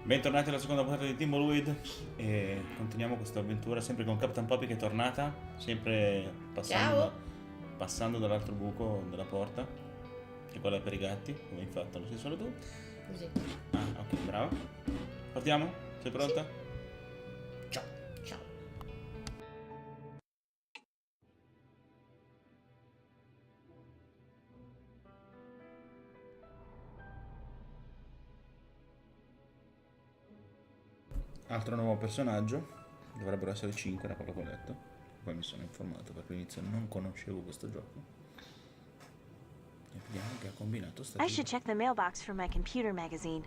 Bentornati alla seconda puntata di Thimbleweed e continuiamo questa avventura sempre con Captain Poppy che è tornata, sempre Ciao! passando dall'altro buco della porta, che quella è per i gatti, come hai fatto, lo sei solo tu? Così. Ah, ok, bravo. Partiamo? Sei Sì. pronta? Ciao! Ciao. Altro nuovo personaggio, dovrebbero essere 5 da quello che ho letto, poi mi sono informato perché all'inizio non conoscevo questo gioco. E vediamo che ha combinato sta I tipa. should check the mailbox for my computer magazine.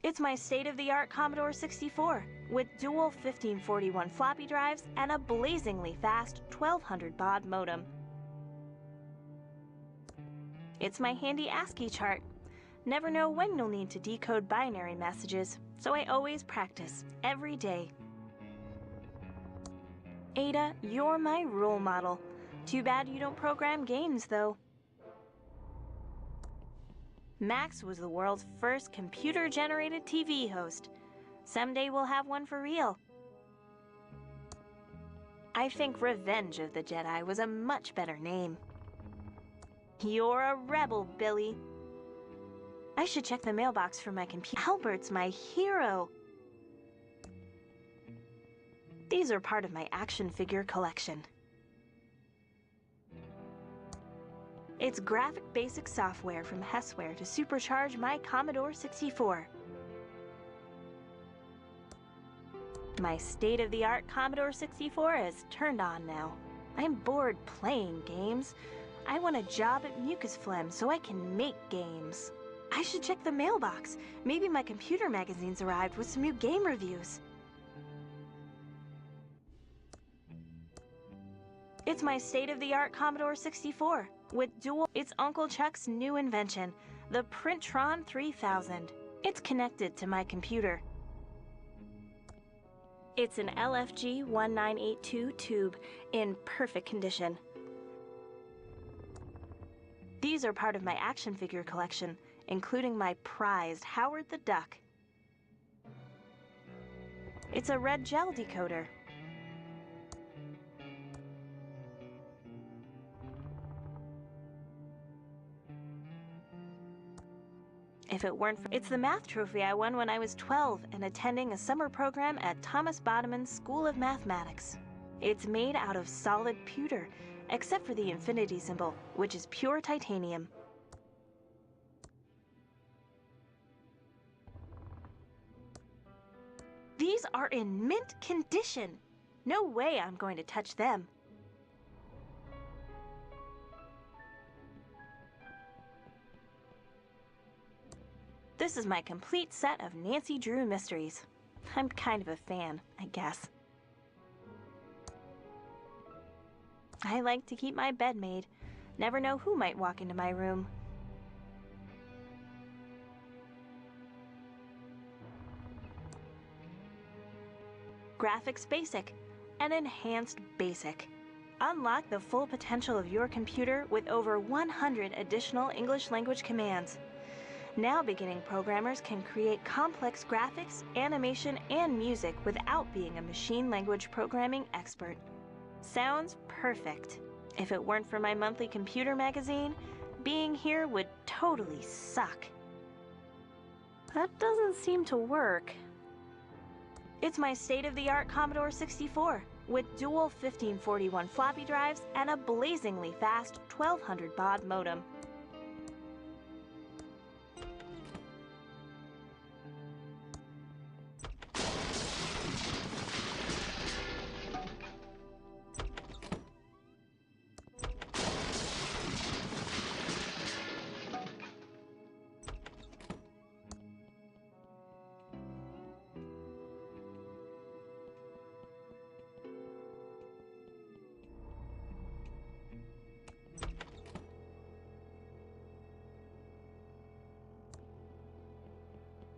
It's my state-of-the-art Commodore 64 with dual 1541 floppy drives and a blazingly fast 1200 baud modem. It's my handy ASCII chart. Never know when you'll need to decode binary messages, so I always practice every day. Ada, you're my role model. Too bad you don't program games, though. Max was the world's first computer-generated TV host. Someday we'll have one for real. I think Revenge of the Jedi was a much better name. You're a rebel, Billy. I should check the mailbox for my computer. Albert's my hero. These are part of my action figure collection. It's graphic basic software from Hessware to supercharge my Commodore 64. My state-of-the-art Commodore 64 is turned on now. I'm bored playing games. I want a job at Mucus Phlegm so I can make games. I should check the mailbox. Maybe my computer magazine's arrived with some new game reviews. It's my state-of-the-art Commodore 64 with dual... It's Uncle Chuck's new invention, the Printron 3000. It's connected to my computer. It's an LFG 1982 tube in perfect condition. These are part of my action figure collection, including my prized Howard the Duck. It's a red gel decoder. If it weren't for... It's the math trophy I won when I was 12 and attending a summer program at Thomas Bodeman's School of Mathematics. It's made out of solid pewter, except for the infinity symbol, which is pure titanium. These are in mint condition. No way I'm going to touch them. This is my complete set of Nancy Drew mysteries. I'm kind of a fan, I guess. I like to keep my bed made. Never know who might walk into my room. Graphics Basic, and Enhanced Basic. Unlock the full potential of your computer with over 100 additional English language commands. Now beginning programmers can create complex graphics, animation, and music without being a machine language programming expert. Sounds perfect. If it weren't for my monthly computer magazine, being here would totally suck. That doesn't seem to work. It's my state-of-the-art Commodore 64 with dual 1541 floppy drives and a blazingly fast 1200 baud modem.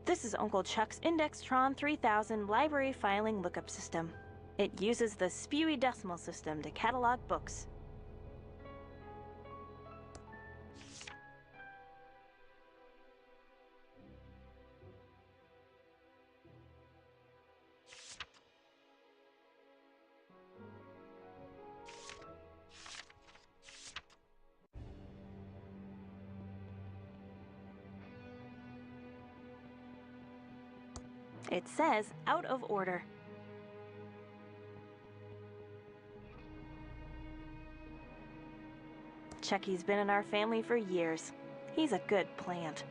This is Uncle Chuck's Indextron 3000 library filing lookup system. It uses the Spewy Decimal System to catalog books. It says out of order. Chucky's been in our family for years. He's a good plant.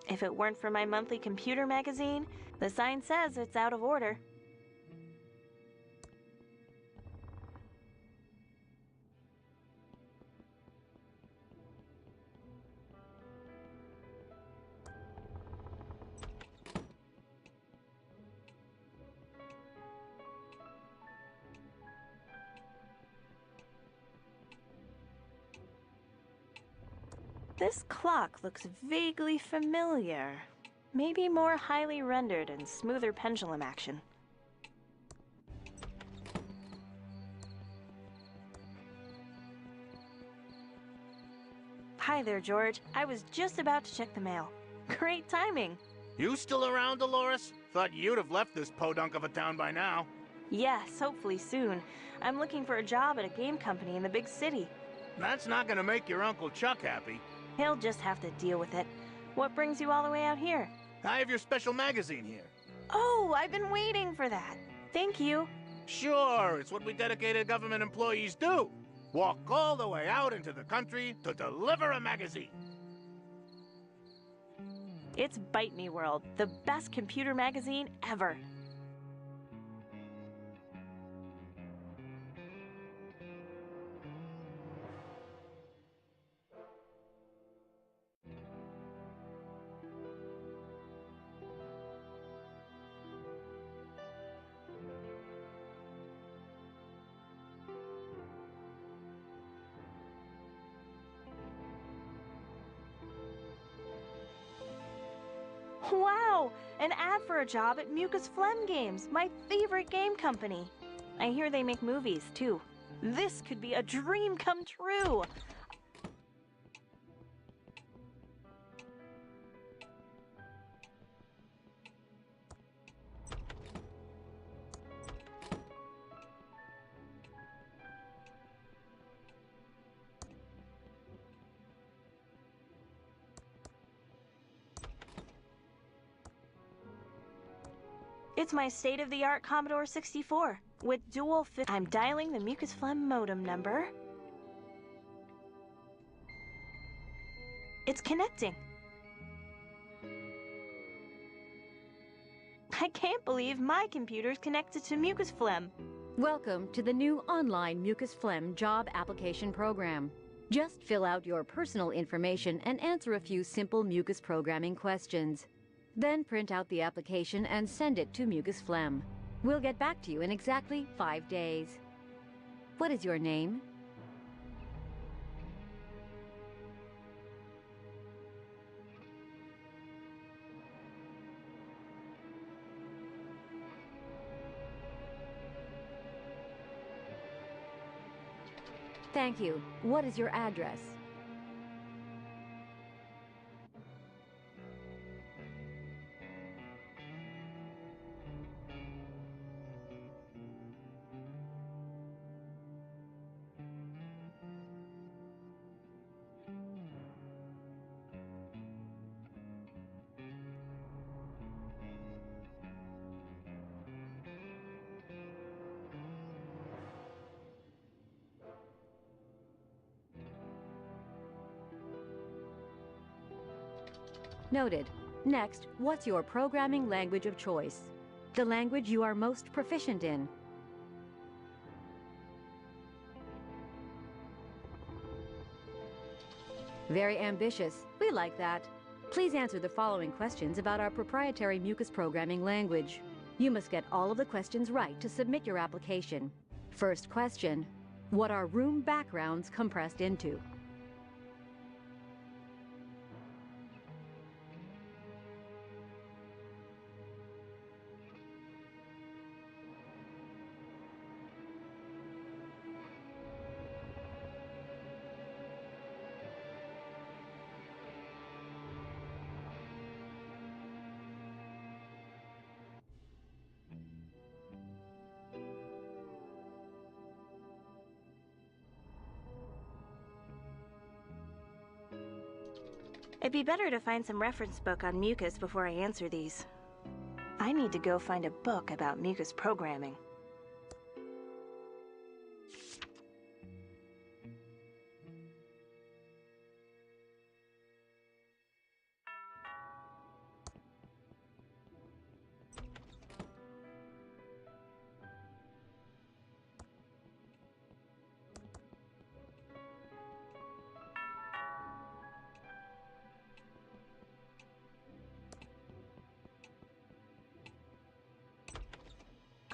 If it weren't for my monthly computer magazine, the sign says it's out of order. This clock looks vaguely familiar. Maybe more highly rendered and smoother pendulum action. Hi there, George. I was just about to check the mail. Great timing. You still around, Dolores? Thought you'd have left this podunk of a town by now. Yes, hopefully soon. I'm looking for a job at a game company in the big city. That's not gonna make your Uncle Chuck happy. He'll just have to deal with it. What brings you all the way out here? I have your special magazine here. Oh, I've been waiting for that. Thank you. Sure, it's what we dedicated government employees do. Walk all the way out into the country to deliver a magazine. It's Bite Me World, the best computer magazine ever. Wow! An ad for a job at Mucus Phlegm Games, my favorite game company. I hear they make movies, too. This could be a dream come true! It's my state-of-the-art Commodore 64 with dual fit. I'm dialing the Mucus Phlegm modem number. It's connecting. I can't believe my computer's connected to Mucus Phlegm. Welcome to the new online Mucus Phlegm job application program. Just fill out your personal information and answer a few simple mucus programming questions. Then print out the application and send it to Mucus Phlegm. We'll get back to you in exactly 5 days. What is your name? Thank you. What is your address? Noted. Next, what's your programming language of choice? The language you are most proficient in. Very ambitious. We like that. Please answer the following questions about our proprietary mucus programming language. You must get all of the questions right to submit your application. First question: what are room backgrounds compressed into? It'd be better to find some reference book on mucus before I answer these. I need to go find a book about mucus programming.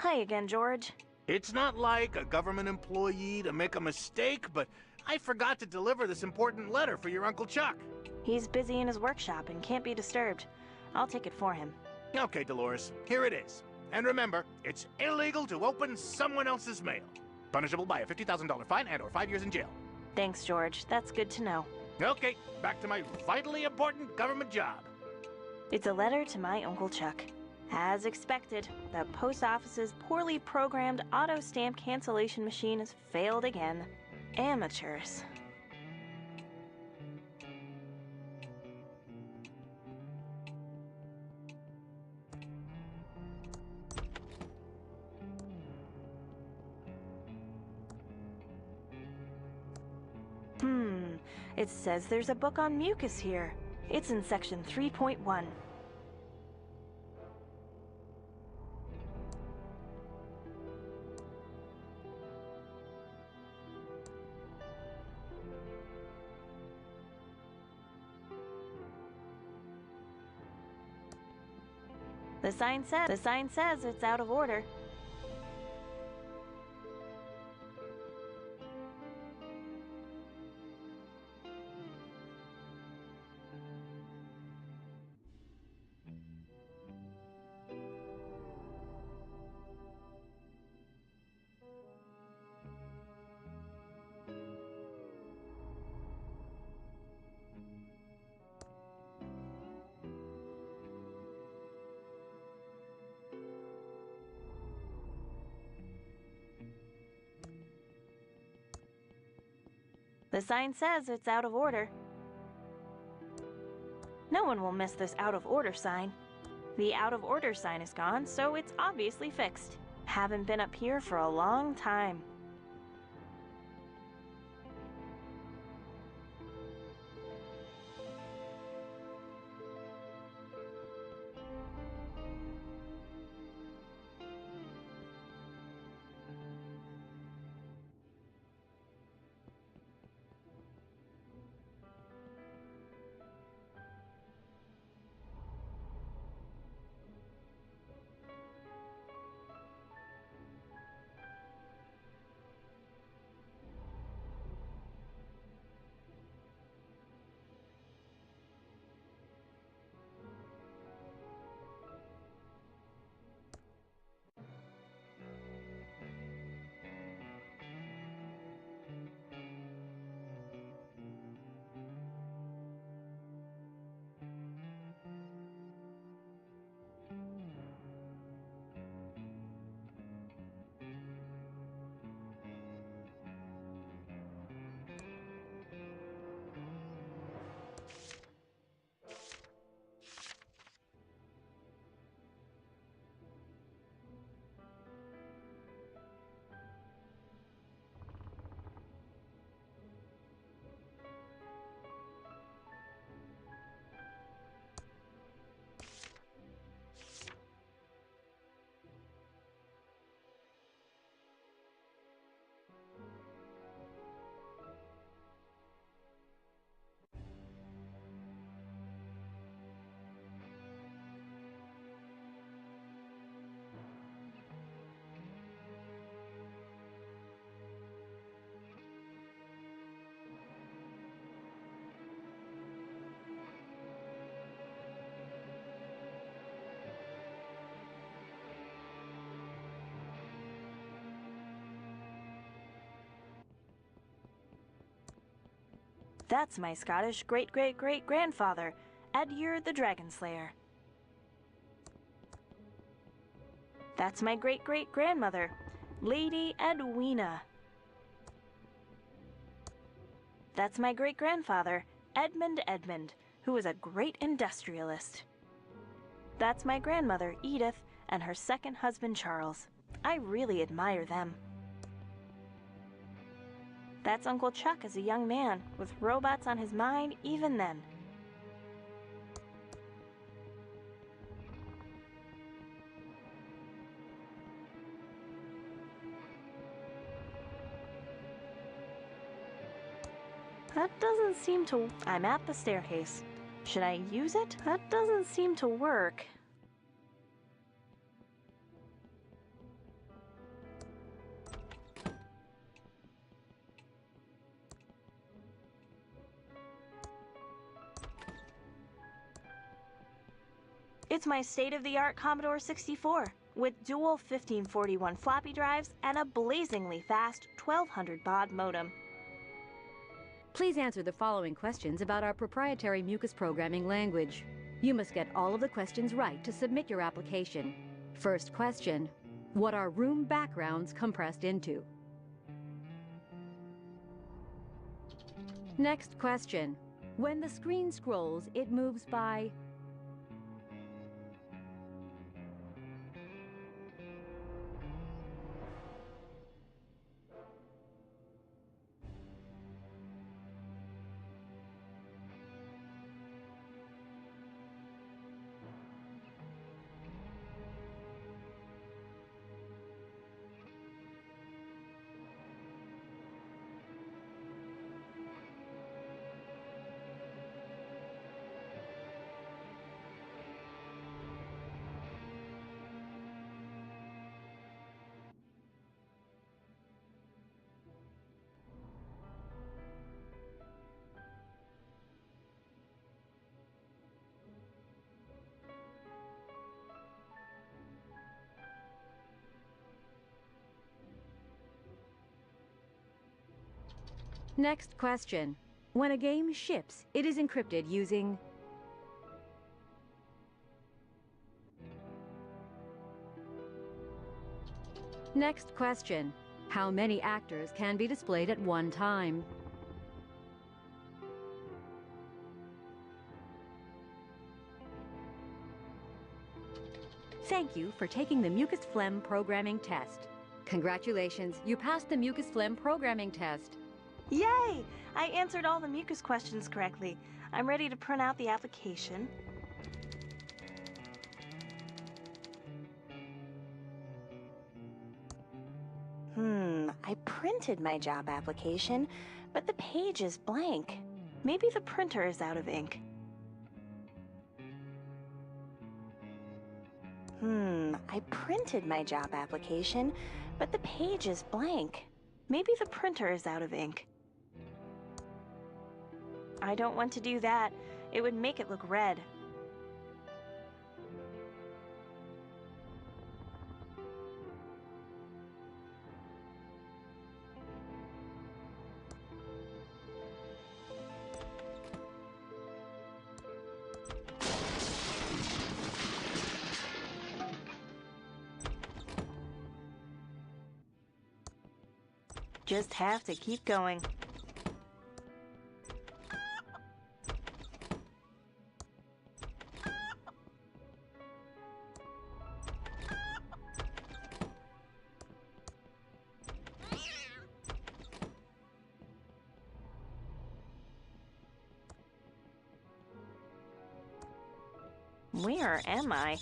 Hi again, George. It's not like a government employee to make a mistake, but I forgot to deliver this important letter for your Uncle Chuck. He's busy in his workshop and can't be disturbed. I'll take it for him. Okay, Dolores, here it is. And remember, it's illegal to open someone else's mail. Punishable by a $50,000 fine and or 5 years in jail. Thanks, George. That's good to know. Okay, back to my vitally important government job. It's a letter to my Uncle Chuck. As expected, the post office's poorly programmed auto stamp cancellation machine has failed again. Amateurs. It says there's a book on mucus here. It's in section 3.1. The sign says it's out of order. The sign says it's out of order. No one will miss this out of order sign. The out of order sign is gone, so it's obviously fixed. Haven't been up here for a long time. That's my Scottish great-great-great-grandfather, Edgar the Dragon Slayer. That's my great-great-grandmother, Lady Edwina. That's my great-grandfather, Edmund, who was a great industrialist. That's my grandmother, Edith, and her second husband, Charles. I really admire them. That's Uncle Chuck as a young man, with robots on his mind even then. That doesn't seem to... I'm at the staircase. Should I use it? That doesn't seem to work. It's my state-of-the-art Commodore 64 with dual 1541 floppy drives and a blazingly fast 1200 baud modem. Please answer the following questions about our proprietary mucus programming language. You must get all of the questions right to submit your application. First question: what are room backgrounds compressed into? Next question: when the screen scrolls, it moves by... Next question: when a game ships, it is encrypted using... Next question: how many actors can be displayed at one time? Thank you for taking the Mucus Phlegm programming test. Congratulations, you passed the Mucus Phlegm programming test. Yay! I answered all the mucus questions correctly. I'm ready to print out the application. I printed my job application, but the page is blank. Maybe the printer is out of ink. I printed my job application, but the page is blank. Maybe the printer is out of ink. I don't want to do that. It would make it look red. Just have to keep going. Where am I?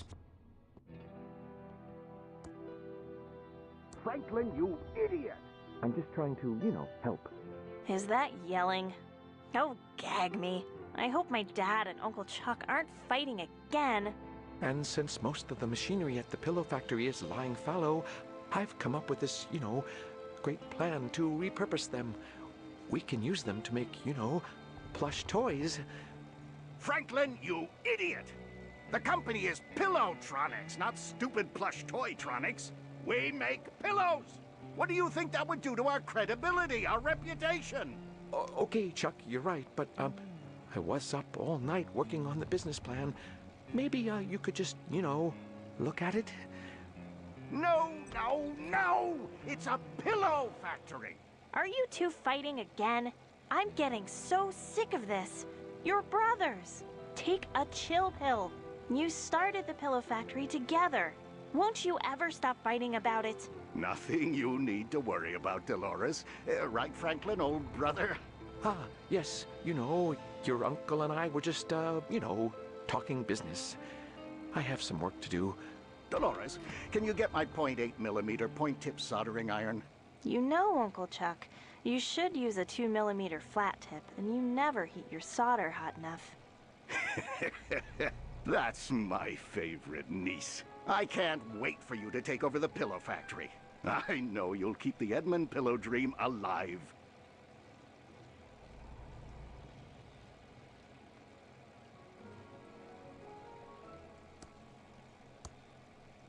Franklin, you idiot! I'm just trying to, help. Is that yelling? Oh, gag me. I hope my dad and Uncle Chuck aren't fighting again. And since most of the machinery at the pillow factory is lying fallow, I've come up with this, great plan to repurpose them. We can use them to make, plush toys. Franklin, you idiot! The company is Pillowtronics, not stupid plush toytronics. We make pillows! What do you think that would do to our credibility, our reputation? Okay, Chuck, you're right, but, I was up all night working on the business plan. Maybe, you could just, look at it? No, no, no! It's a pillow factory! Are you two fighting again? I'm getting so sick of this. You're brothers. Take a chill pill. You started the pillow factory together. Won't you ever stop fighting about it? Nothing you need to worry about, Dolores. Right, Franklin, old brother? Ah, yes, your uncle and I were just, talking business. I have some work to do. Dolores, can you get my .8mm point-tip soldering iron? You know, Uncle Chuck, you should use a 2mm flat tip, and you never heat your solder hot enough. That's my favorite niece. I can't wait for you to take over the pillow factory. I know you'll keep the Edmund pillow dream alive.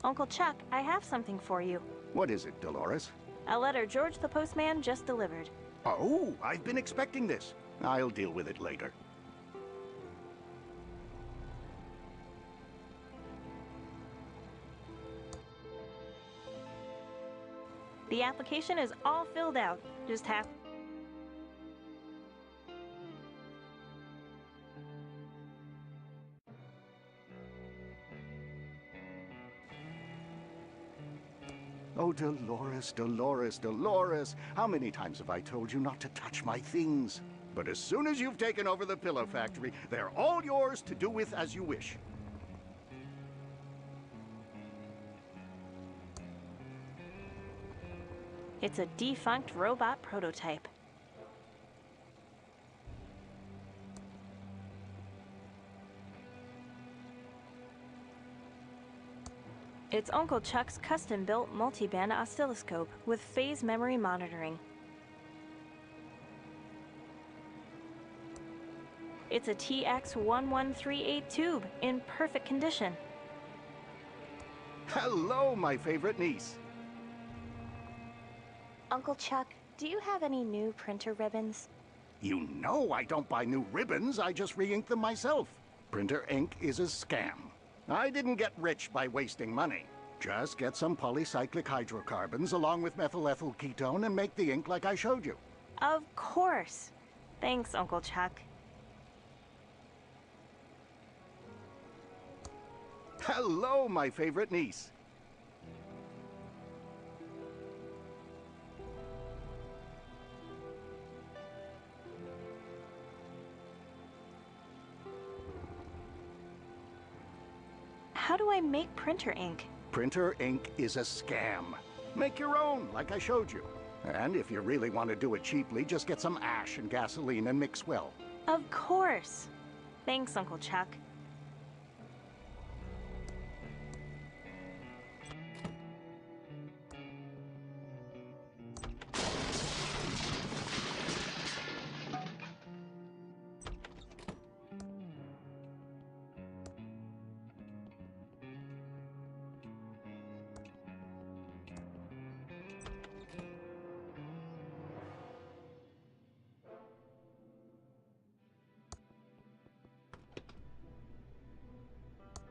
Uncle Chuck, I have something for you. What is it, Dolores? A letter George the postman just delivered. Oh, I've been expecting this. I'll deal with it later. The application is all filled out. Just have... Oh, Dolores, Dolores, Dolores. How many times have I told you not to touch my things? But as soon as you've taken over the pillow factory, they're all yours to do with as you wish. It's a defunct robot prototype. It's Uncle Chuck's custom-built multi-band oscilloscope with phase memory monitoring. It's a TX1138 tube in perfect condition. Hello, my favorite niece. Uncle Chuck, do you have any new printer ribbons? You know I don't buy new ribbons, I just re-ink them myself. Printer ink is a scam. I didn't get rich by wasting money. Just get some polycyclic hydrocarbons along with methyl ethyl ketone and make the ink like I showed you. Of course. Thanks, Uncle Chuck. Hello, my favorite niece. How do I make printer ink? Printer ink is a scam. Make your own, like I showed you. And if you really want to do it cheaply, just get some ash and gasoline and mix well. Of course. Thanks, Uncle Chuck.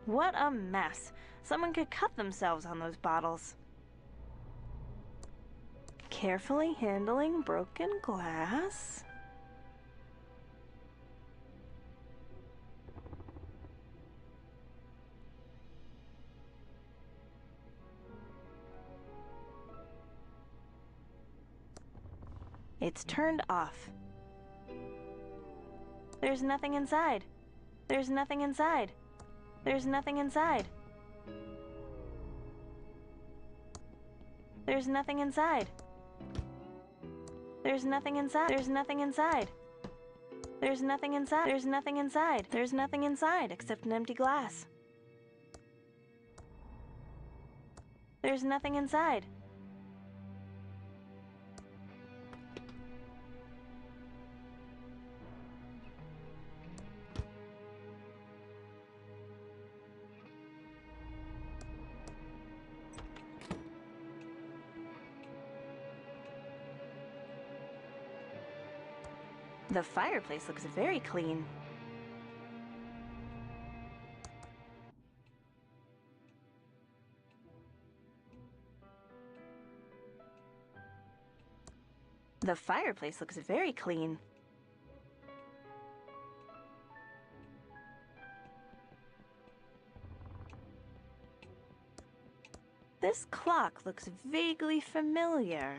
What a mess. Someone could cut themselves on those bottles. Carefully handling broken glass. It's turned off. There's nothing inside. There's nothing inside. There's nothing inside. There's nothing inside. There's nothing inside. There's nothing inside. There's nothing inside. There's nothing inside. There's nothing inside except an empty glass. There's nothing inside. The fireplace looks very clean. The fireplace looks very clean. This clock looks vaguely familiar.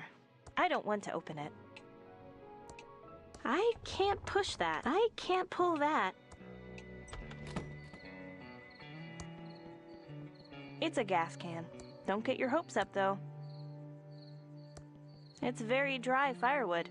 I don't want to open it. I can't push that. I can't pull that. It's a gas can. Don't get your hopes up, though. It's very dry firewood.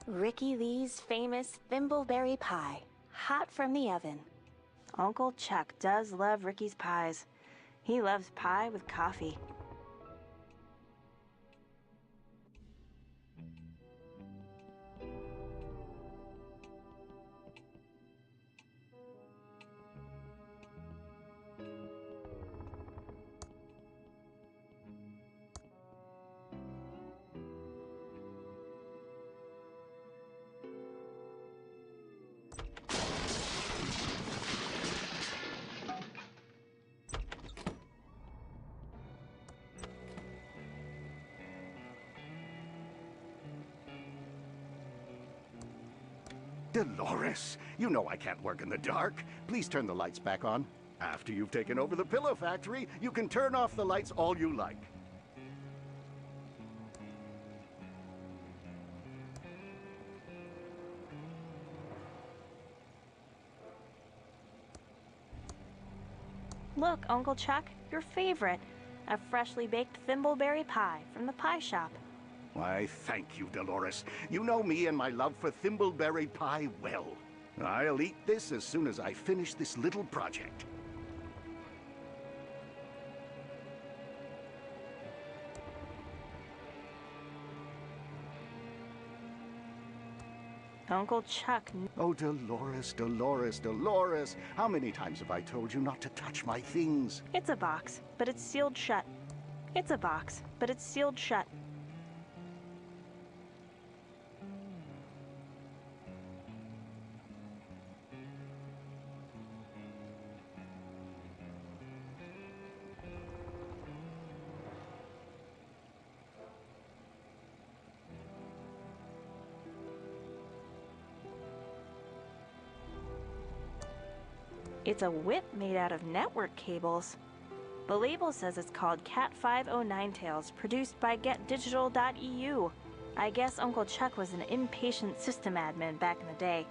Ricky Lee's famous thimbleberry pie, hot from the oven. Uncle Chuck does love Ricky's pies. He loves pie with coffee. Dolores, you know I can't work in the dark. Please turn the lights back on. After you've taken over the pillow factory, you can turn off the lights all you like. Look, Uncle Chuck, your favorite. A freshly baked thimbleberry pie from the pie shop. Why, thank you, Dolores. You know me and my love for thimbleberry pie well. I'll eat this as soon as I finish this little project. Uncle Chuck. Oh, Dolores, Dolores, Dolores. How many times have I told you not to touch my things? It's a box, but it's sealed shut. It's a box, but it's sealed shut. It's a whip made out of network cables. The label says it's called Cat 509 Tails, produced by GetDigital.eu. I guess Uncle Chuck was an impatient system admin back in the day.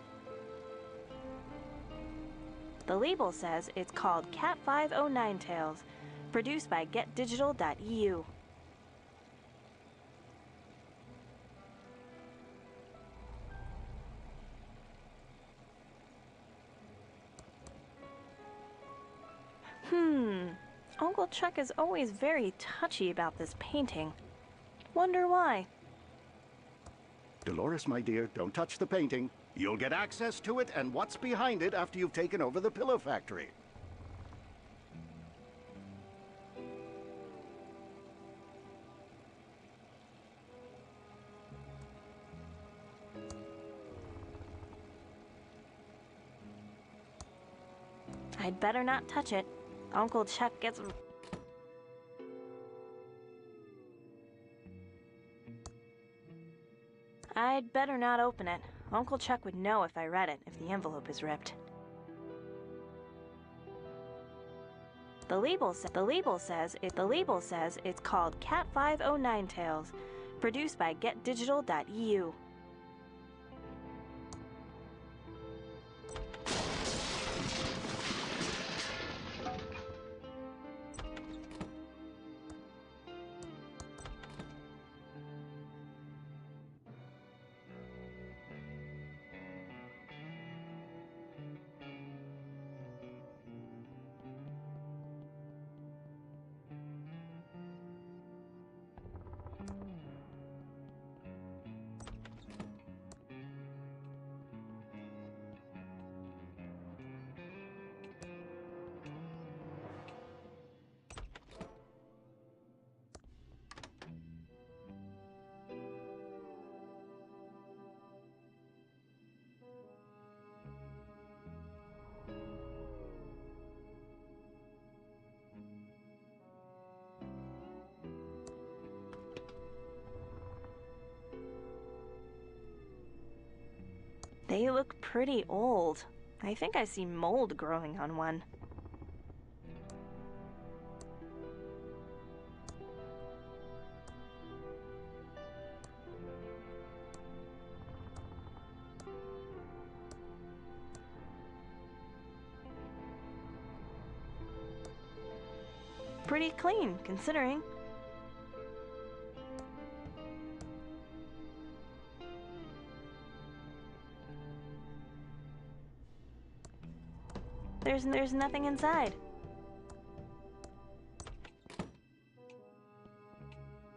The label says it's called Cat 509 Tails, produced by GetDigital.eu. Uncle Chuck is always very touchy about this painting. Wonder why? Dolores, my dear, don't touch the painting. You'll get access to it and what's behind it after you've taken over the pillow factory. I'd better not touch it. Uncle Chuck gets... I'd better not open it. Uncle Chuck would know if I read it, if the envelope is ripped. The label says it's called Cat 509 Tails, produced by GetDigital.eu. They look pretty old. I think I see mold growing on one. Pretty clean, considering. There's nothing inside.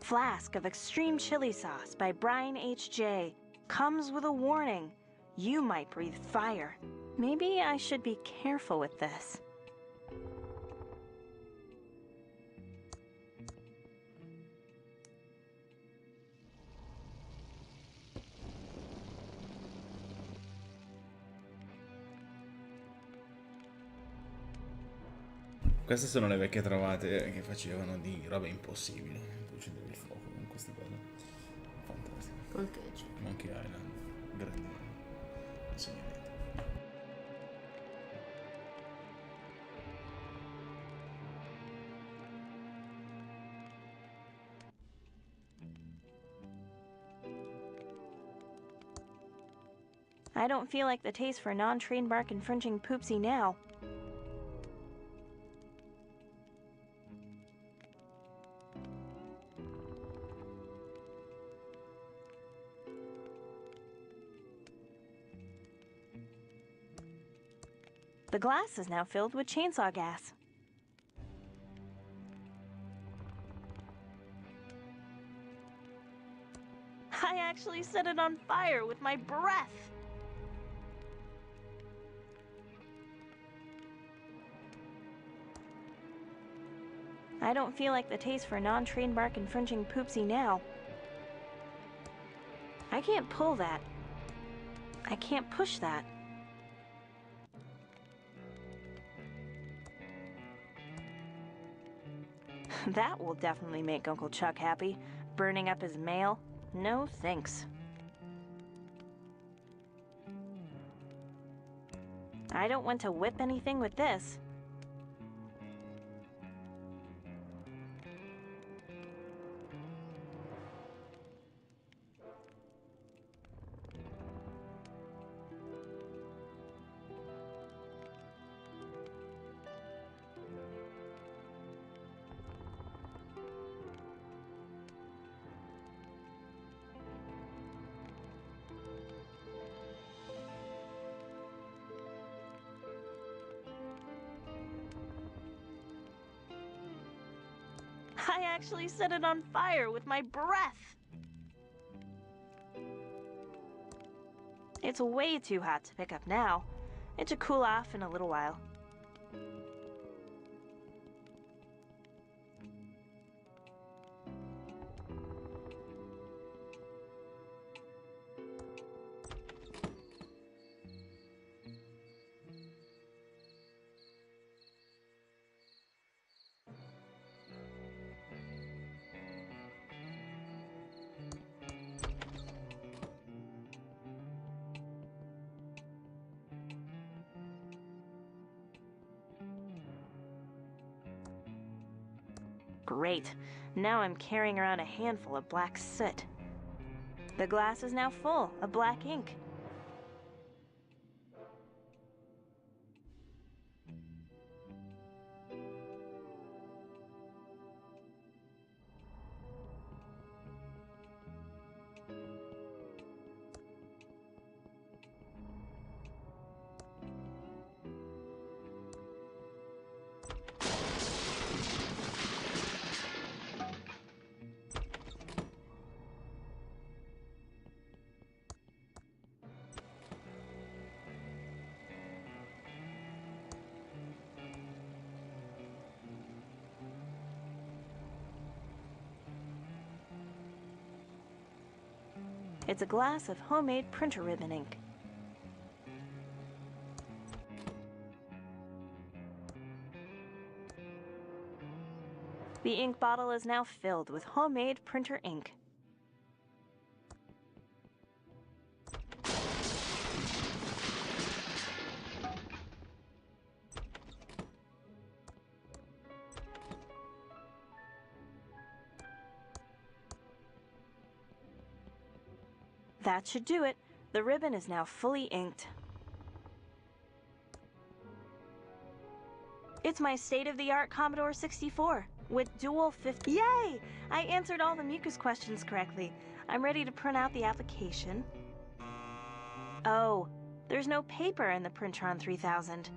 Flask of extreme chili sauce by Brian H.J. Comes with a warning. You might breathe fire. Maybe I should be careful with this. Queste sono le vecchie trovate che facevano di robe impossibili. Uccidevi il fuoco con queste cose. Fantastico. Col ketchup. Monkey Island. Grande insegnamento. I don't feel like the taste for non-trademark infringing poopsie now. The glass is now filled with chainsaw gas. I actually set it on fire with my breath. I don't feel like the taste for non-trademark infringing poopsie now. I can't pull that. I can't push that. That will definitely make Uncle Chuck happy. Burning up his mail? No thanks. I don't want to whip anything with this. I actually set it on fire with my breath. It's way too hot to pick up now. It should cool off in a little while. Great. Now I'm carrying around a handful of black soot. The glass is now full of black ink. It's a glass of homemade printer ribbon ink. The ink bottle is now filled with homemade printer ink. That should do it. The ribbon is now fully inked. It's my state-of-the-art Commodore 64 with dual 50. Yay! I answered all the mucus questions correctly. I'm ready to print out the application. Oh, there's no paper in the Printron 3000.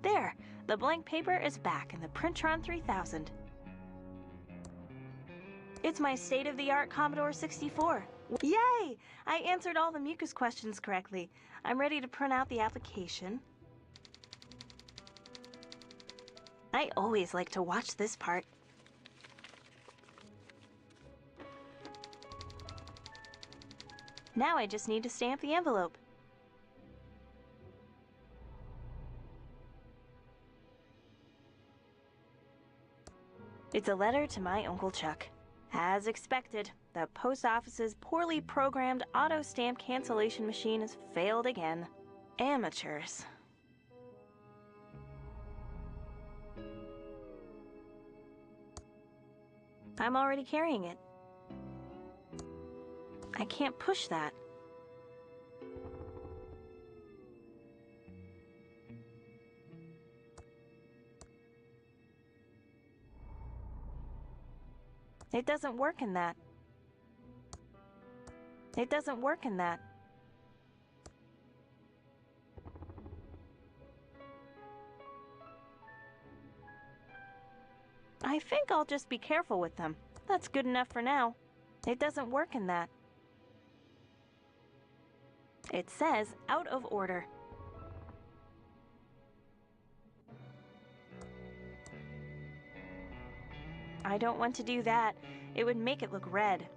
There, the blank paper is back in the Printron 3000. It's my state-of-the-art Commodore 64. Yay! I answered all the mucus questions correctly. I'm ready to print out the application. I always like to watch this part. Now I just need to stamp the envelope. It's a letter to my Uncle Chuck. As expected, the post office's poorly programmed auto stamp cancellation machine has failed again. Amateurs. I'm already carrying it. I can't push that. It doesn't work in that. It doesn't work in that. I think I'll just be careful with them. That's good enough for now. It doesn't work in that. It says out of order. I don't want to do that. It would make it look red.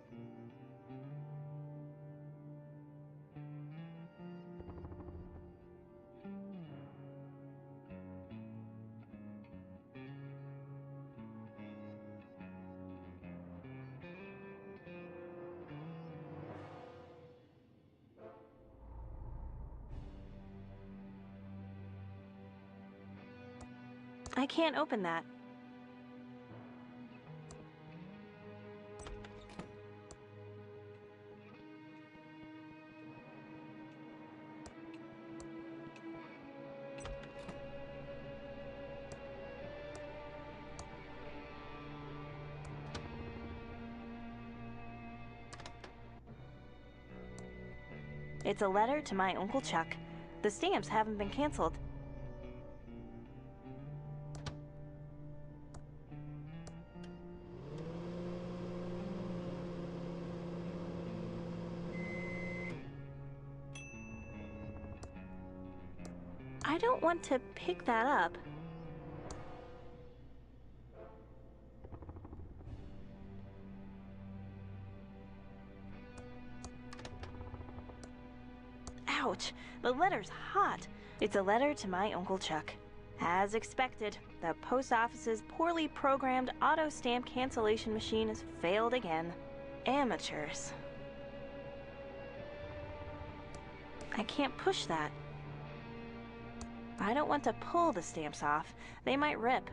I can't open that. It's a letter to my Uncle Chuck. The stamps haven't been canceled. I don't want to pick that up. Ouch! The letter's hot. It's a letter to my Uncle Chuck. As expected, the post office's poorly programmed auto stamp cancellation machine has failed again. Amateurs. I can't push that. I don't want to pull the stamps off. They might rip.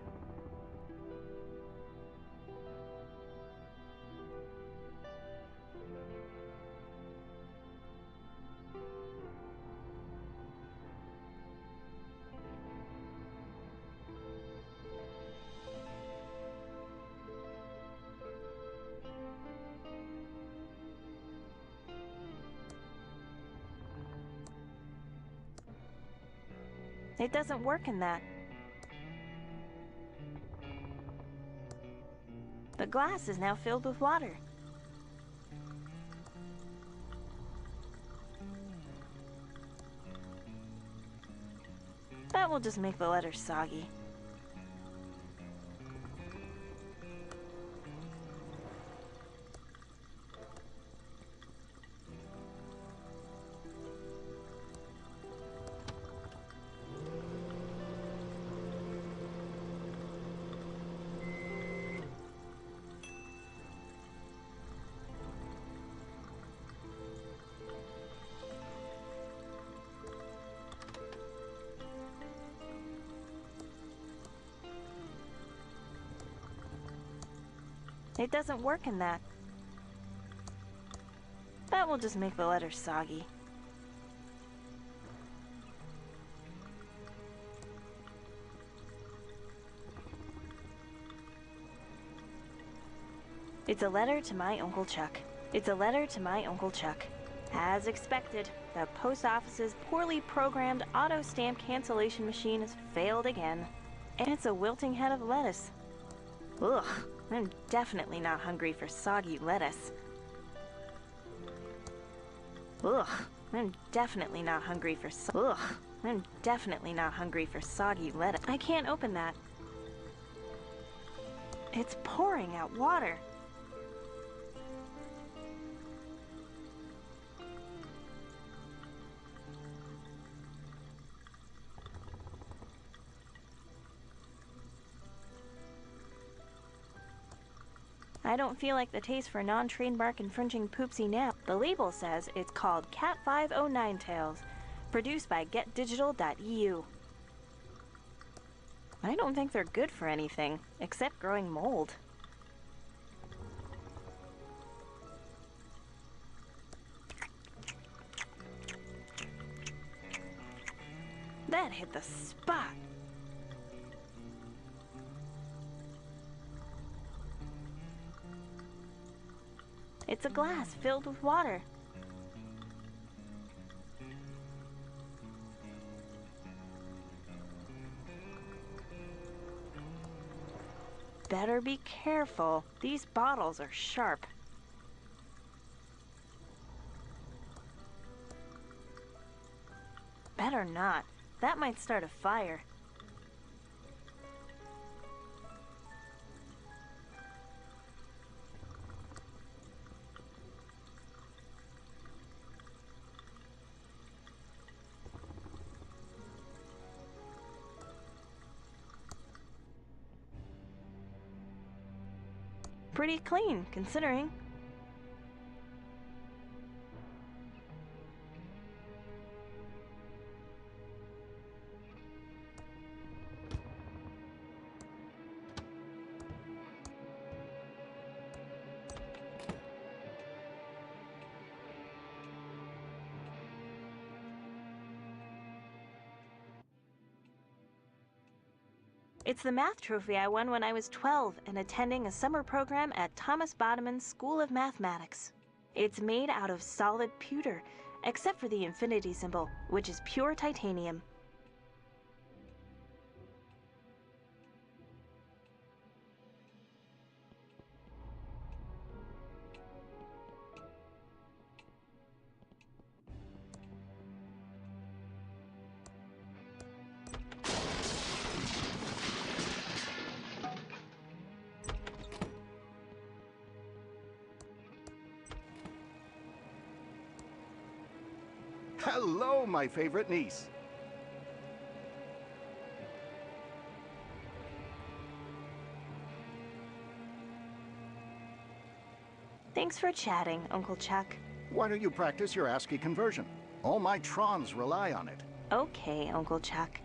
It doesn't work in that. The glass is now filled with water. That will just make the letters soggy. It doesn't work in that. That will just make the letters soggy. It's a letter to my Uncle Chuck. It's a letter to my Uncle Chuck. As expected, the post office's poorly programmed auto stamp cancellation machine has failed again. And it's a wilting head of lettuce. Ugh, I'm definitely not hungry for soggy lettuce. Ugh, I'm definitely not hungry for I'm definitely not hungry for soggy lettuce. I can't open that. It's pouring out water. I don't feel like the taste for non-trademark infringing poopsie now. The label says it's called Cat 509 Tails, produced by GetDigital.eu. I don't think they're good for anything, except growing mold. That hit the spot. It's a glass filled with water. Better be careful. These bottles are sharp. Better not. That might start a fire. Pretty clean, considering. It's the math trophy I won when I was 12 and attending a summer program at Thomas Bodeman's School of Mathematics. It's made out of solid pewter, except for the infinity symbol, which is pure titanium. Hello, my favorite niece. Thanks for chatting, Uncle Chuck. Why don't you practice your ASCII conversion? All my trons rely on it. Okay, Uncle Chuck.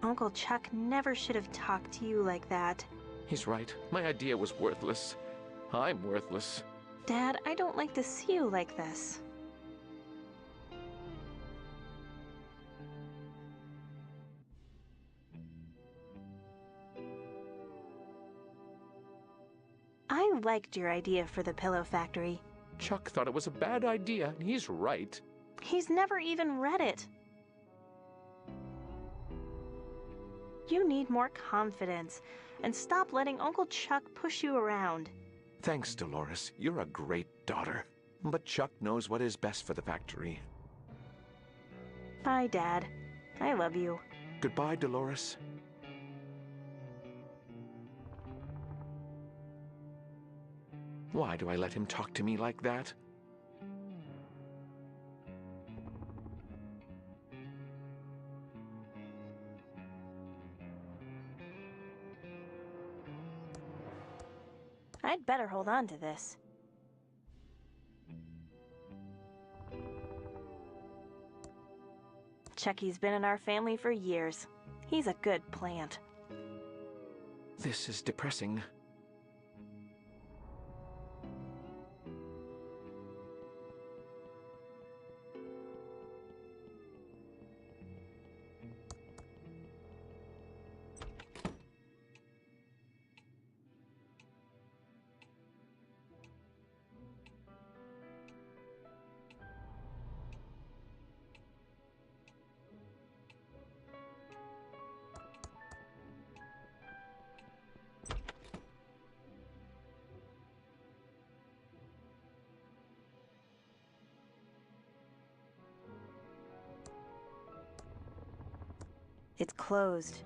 Uncle Chuck never should have talked to you like that. He's right. My idea was worthless. I'm worthless. Dad, I don't like to see you like this. I liked your idea for the pillow factory. Chuck thought it was a bad idea, and he's right. He's never even read it. You need more confidence, and stop letting Uncle Chuck push you around. Thanks, Dolores. You're a great daughter. But Chuck knows what is best for the factory. Bye, Dad. I love you. Goodbye, Dolores. Why do I let him talk to me like that? I'd better hold on to this. Chucky's been in our family for years. He's a good plant. This is depressing. It's closed.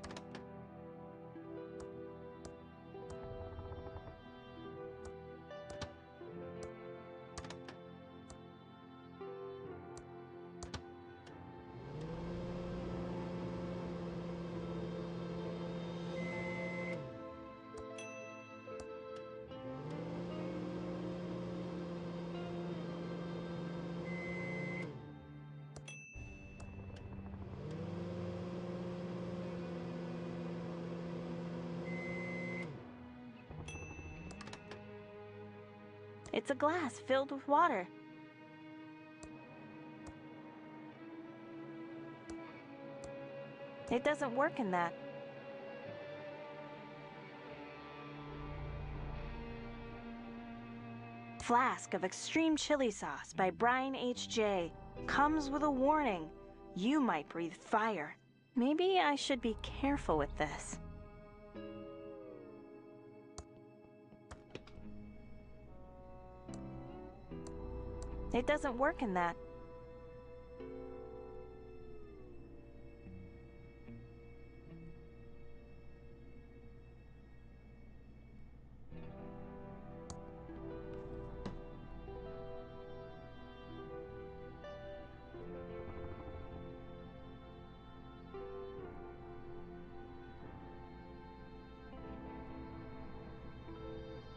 It's a glass filled with water. It doesn't work in that. Flask of extreme chili sauce by Brian H.J. comes with a warning. You might breathe fire. Maybe I should be careful with this. It doesn't work in that.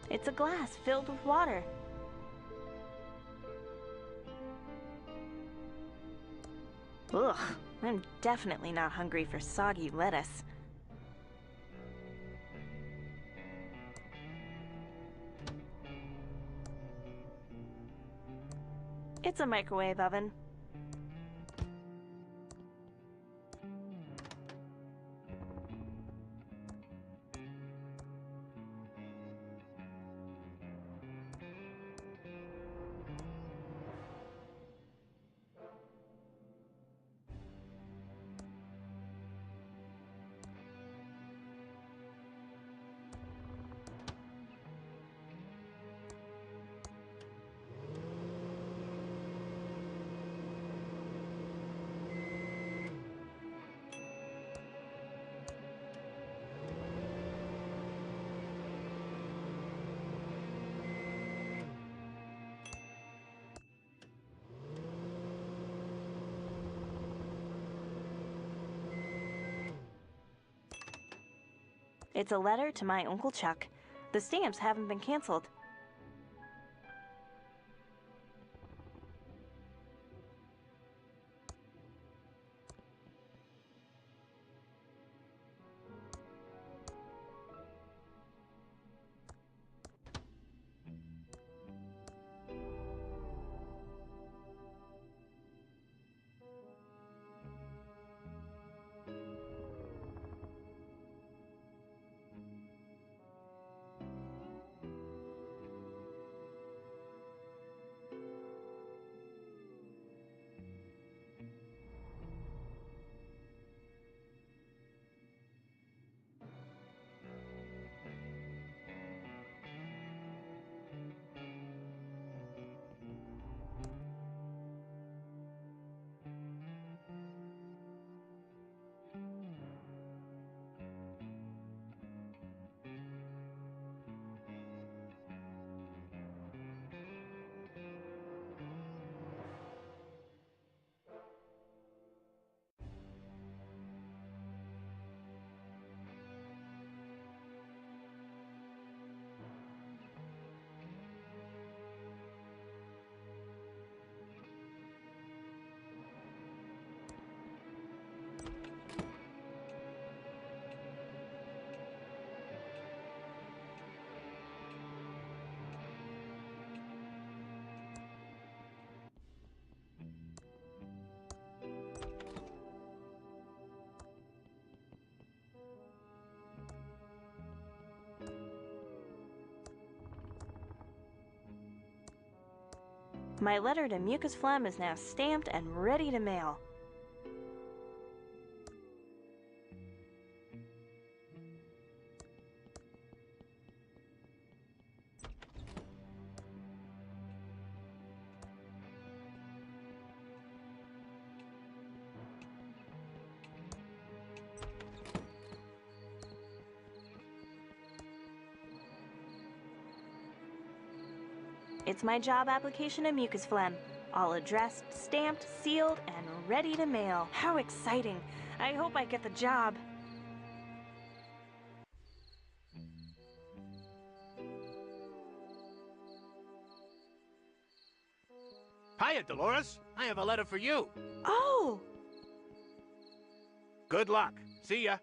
It's a glass filled with water. Ugh, I'm definitely not hungry for soggy lettuce. It's a microwave oven. It's a letter to my Uncle Chuck. The stamps haven't been canceled. My letter to Mucus Phlegm is now stamped and ready to mail. It's my job application to Mucus Phlegm. All addressed, stamped, sealed, and ready to mail. How exciting! I hope I get the job. Hiya, Dolores. I have a letter for you. Oh! Good luck. See ya.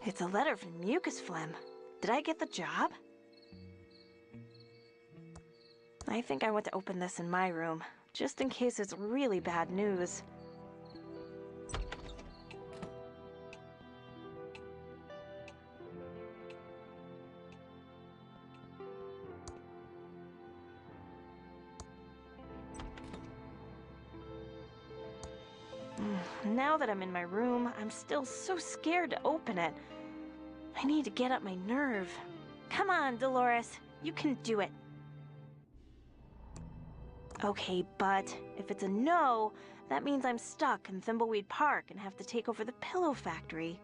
It's a letter from Mucus Phlegm. Did I get the job? I think I want to open this in my room, just in case it's really bad news. Now that I'm in my room, I'm still so scared to open it. I need to get up my nerve. Come on, Dolores. You can do it. Okay, but if it's a no, that means I'm stuck in Thimbleweed Park and have to take over the pillow factory.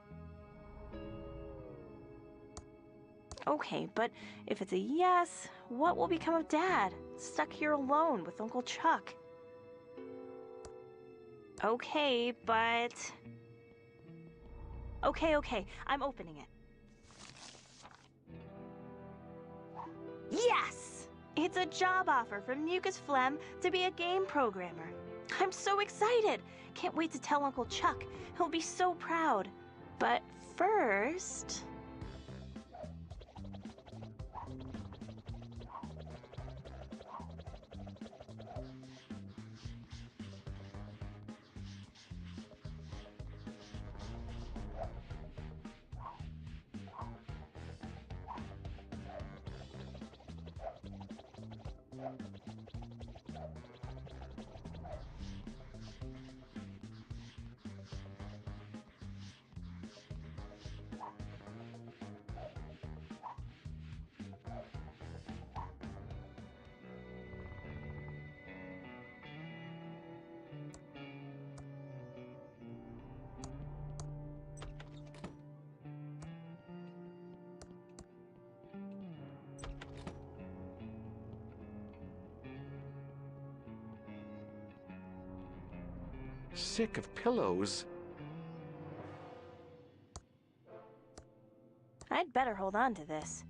Okay, but if it's a yes, what will become of Dad? Stuck here alone with Uncle Chuck. Okay, but... Okay, I'm opening it. Yes! It's a job offer from Mucus Phlegm to be a game programmer. I'm so excited! Can't wait to tell Uncle Chuck. He'll be so proud. But first... Sick of pillows. I'd better hold on to this.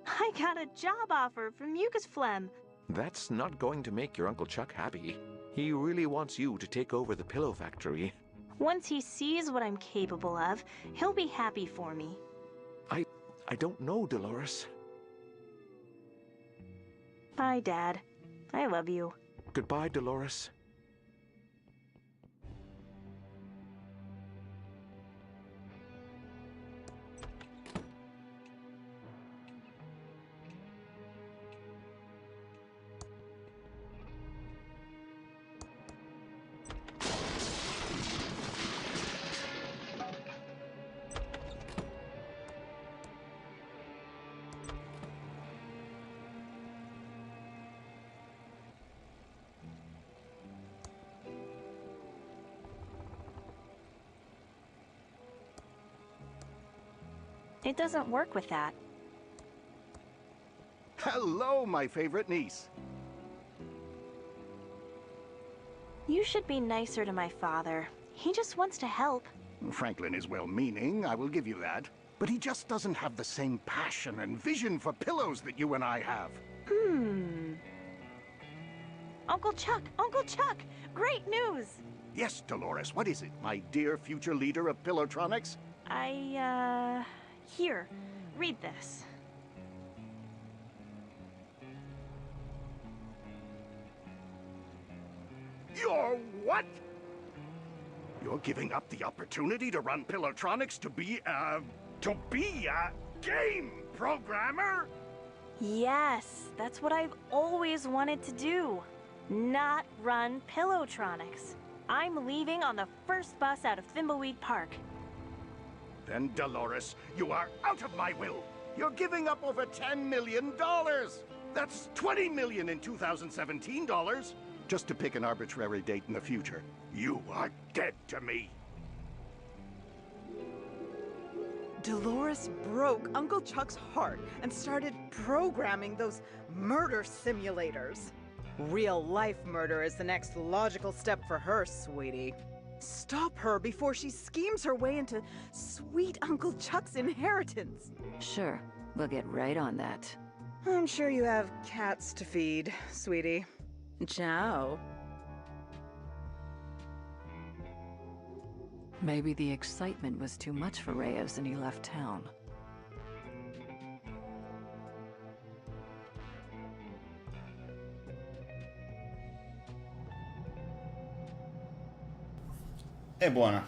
I got a job offer from Mucus Phlegm. That's not going to make your Uncle Chuck happy. He really wants you to take over the pillow factory. Once he sees what I'm capable of, he'll be happy for me. I don't know, Dolores. Bye, Dad. I love you. Goodbye, Dolores. It doesn't work with that. Hello, my favorite niece. You should be nicer to my father. He just wants to help. Franklin is well-meaning, I will give you that. But he just doesn't have the same passion and vision for pillows that you and I have. Uncle Chuck! Uncle Chuck! Great news! Yes, Dolores, what is it, my dear future leader of Pillowtronics? Here, read this. You're what? You're giving up the opportunity to run Pillowtronics to be game programmer? Yes, that's what I've always wanted to do. Not run Pillowtronics. I'm leaving on the first bus out of Thimbleweed Park. Then, Dolores, you are out of my will. You're giving up over $10 million. That's $20 million in 2017 dollars. Just to pick an arbitrary date in the future. You are dead to me. Dolores broke Uncle Chuck's heart and started programming those murder simulators. Real-life murder is the next logical step for her, sweetie. Stop her before she schemes her way into sweet Uncle Chuck's inheritance. Sure, we'll get right on that. I'm sure you have cats to feed, sweetie. Ciao. Maybe the excitement was too much for Reyes and he left town. È buona.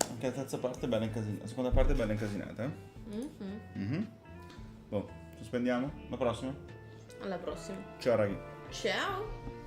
Anche la terza parte è bella incasinata. La seconda parte è bella incasinata. Boh, sospendiamo? La prossima? Alla prossima. Ciao ragazzi. Ciao!